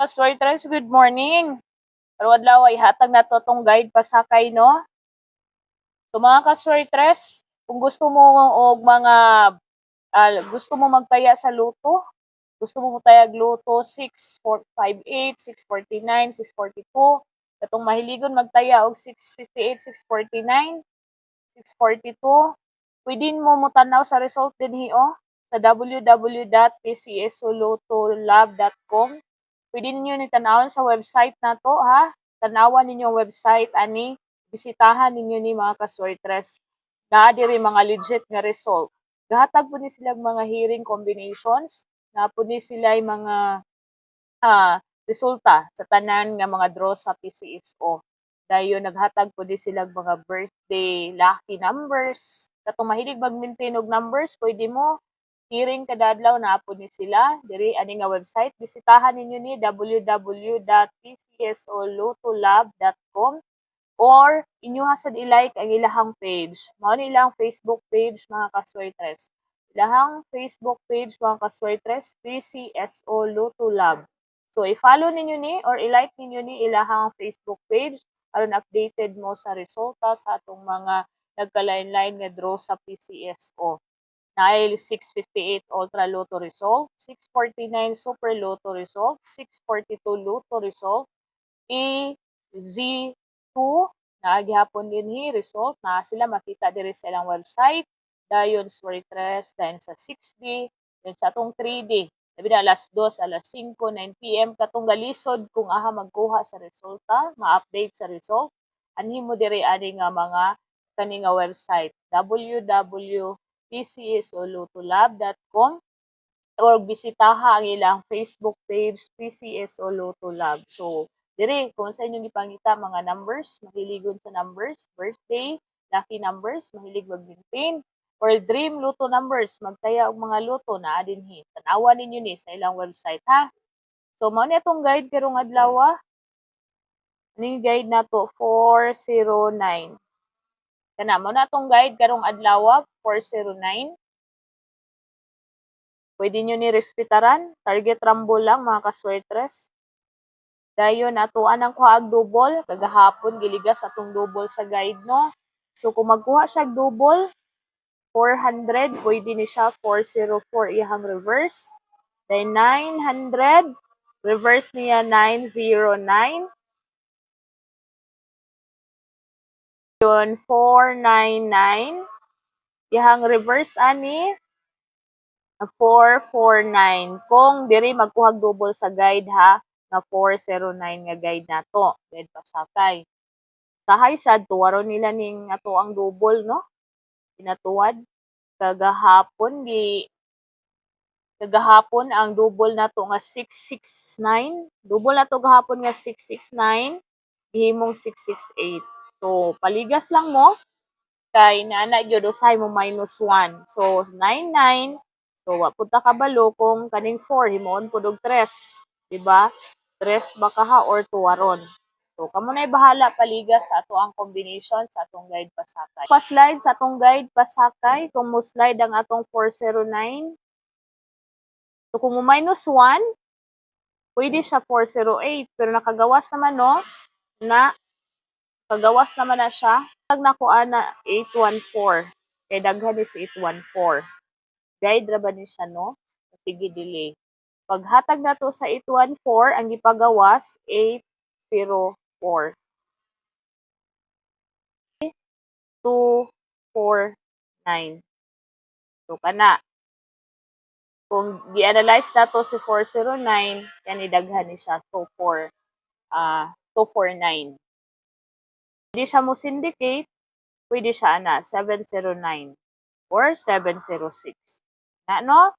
Story Trends, good morning. Pero adlaw ay hatag na to tong guide pasakay no. So mga ka-Story Trends, kung gusto mo og mga gusto mo magtaya sa luto, gusto mo tayag luto 6,458, 649, 642, katong mahiligon magtaya og 658, 649, 642. Pwede mo mutanaw sa result dinhi sa www.pcsolotolab.com. Pwede ninyo ni tanawon sa website nato ha. Tanawan ninyo ang website ani bisitahan ninyo ni mga ka-sortress. Naa diri mga legit nga result. Gahatag po ni sila mga hearing combinations, na po ni sila mga resulta sa tanan nga mga draw sa PCSO. Dayon naghatag po di sila mga birthday lucky numbers. Katong mahilig mag-maintain og numbers, pwede mo hearing kada adlaw na po ni sila diri ani nga website. Bisitahan ninyo ni www.pcsolotolab.com or inyo hasad i-like ang ilahang page. Mao ni ilang Facebook page mga kaswertres. Ilahang Facebook page mga kaswertres, PCSO Luto Lab. So i-follow ninyo ni or i-like ninyo ni ilahang Facebook page aron updated mo sa resulta sa atong mga nagkalain-lain nga draw sa PCSO. Naay 658 Ultra Lotto result, 649 Super Lotto result, 642 Lotto result, EZ2 na gihapon dinhi result na sila makita diri sa ilang website. Dayon story tres, dayon sa 6D, dayon sa atong 3D. Labi na alas 2, alas 5, 9 p.m. katong galisod kung aha magkuha sa resulta, ma-update sa result. Anhi mo diri ani nga mga kani nga website www.pcsolotolab.com or bisitaha ang ilang Facebook page PCSO Lotto Lab. So, dire kung sa inyo gipangita mga numbers, mahiligon sa numbers, birthday, lucky numbers, mahilig mag-maintain, or dream luto numbers, magtaya og mga luto na dinhi. Tanawan ninyo ni sa ilang website ha. So, mao ni atong guide karong adlaw. Ning guide nato 409. Kana mo na atong guide karong adlaw 409. Pwede nyo ni respetaran. Target rumble lang mga kaswertres. Dayon atuan ang kuha ag double. Kagahapon giligas atong double sa guide no. So kung magkuha siya double 400, pwede ni siya 404 iyang reverse. Then 900, reverse niya 909. Yun 499. Iyang reverse ani 449. Kung diri magkuhag double sa guide ha, na 409 nga guide nato. Guide pasakay. Sahay sad tuwaron nila ning ato ang double no. Pinatuwad kagahapon ang double nato nga 669. Double nato gahapon nga 669, gihimong 668. So paligas lang mo kay naana gyud usahay mo minus 1. So 99. So wa pud ta kabalo kung kaning 4 himuon pud og 3, di ba? 3 ba kaha or tuwaron. So kamo nay bahala paligas sa ato ang combination sa atong guide pasakay. Pa-slide sa atong guide pasakay kung mo slide ang atong 409. So kung mo minus 1, pwede siya 408 pero nakagawas naman no na kagawas naman na siya. Tag na ko ana 814. Kay daghan is 814. Guide ra ba ni siya no? Sige delay. Paghatag na to sa 814, ang gipagawas 804. 249. So kana. Kung gi-analyze nato si 409, yan idaghan ni siya 249. Pwede siya mo syndicate, pwede siya ana 709 or 706. Na no?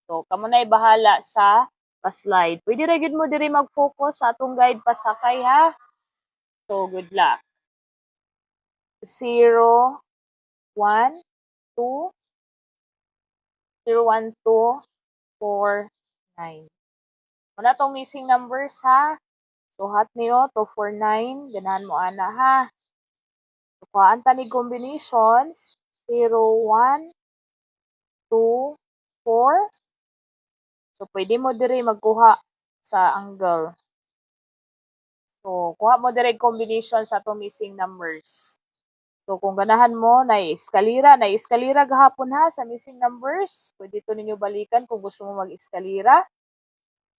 So kamo nay bahala sa pa-slide. Pwede ra gyud mo diri mag-focus sa atong guide pasakay ha. So good luck. 0 1 2 0 1 2 4 9. Wala tong missing numbers ha. Suhat niyo 249, ganahan mo ana ha. Kuhaan ta ni combinations 0 1 2 4. So pwede mo diri magkuha sa angle. So, kuha mo direct combination sa itong missing numbers. So, kung ganahan mo, na-eskalira gahapon ha sa missing numbers. Pwede ito ninyo balikan kung gusto mo mag-eskalira.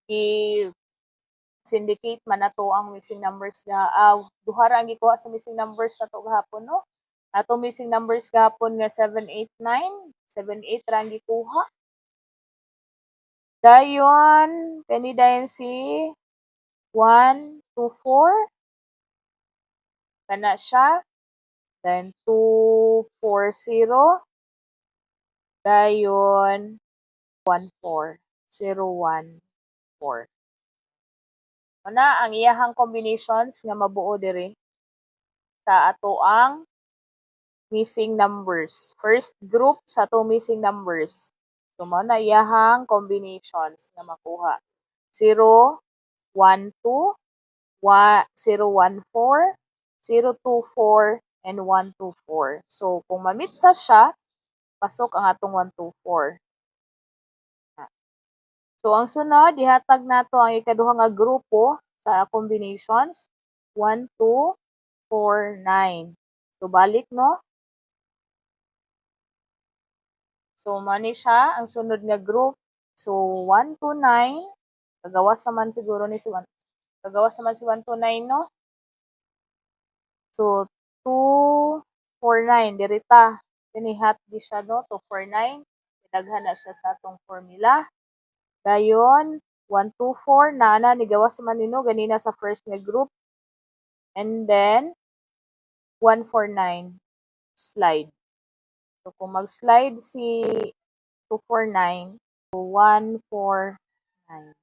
I-syndicate man na to ang missing numbers na, duha ra ang gikuha sa missing numbers na to gahapon, no? Ato missing numbers gahapon nga 789, 78 ra ang gikuha. Dayon, kani dayon si 1, 2, 4. Kana siya. Then 240. Dayon 14. 014. Ana ang iyahang combinations nga mabuo diri sa ato ang missing numbers. First group sa ato missing numbers. So, mao na iyahang combinations nga makuha. 0, 1, 2, 014, 024, and 124. So, kung mamitsa siya, pasok ang atong 124. So, ang sunod, ihatag nato ang ikaduha nga grupo sa combinations. 1, 2, 4, 9. So, balik, no? So, mani siya ang sunod nga group. So, 1, 2, 9. Kagawas naman siguro ni si 1. Kagawas naman si 1, 2, 9, no? So, 2, 4, 9. Dirita. Tinihat di siya, no? 2, 4, 9. Pinaghan na siya sa atong formula. Dayon, 1, 2, 4. Naana, nigawas naman nino. Ganina sa first nga group. And then, 1, 4, 9. Slide. So, kung mag-slide si 2, 4, 9, so 1, 4, 9.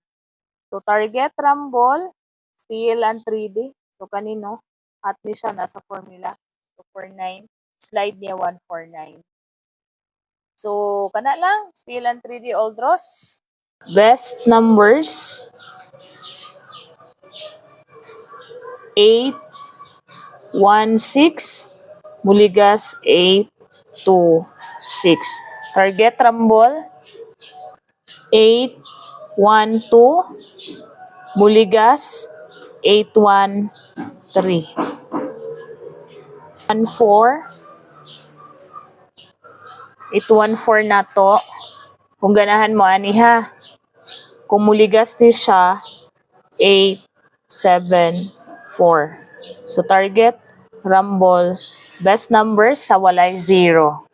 So, target rumble, steal and 3D. So, kanino? At ni siya nasa formula. 2, 4, 9. Slide niya 1, 4, 9. So, kana lang. Steal and 3D all draws. Best numbers. 8, 1, 6. Muligas 8, 2, 6. Target rumble 8, 1, 2. Muligas 8, 1, 3. 1, 4. 8, 1, 4 na to. Kung ganahan mo ani ha. Kung muligas ni siya 8, 7, 4. So target rumble best numbers sa walay 0.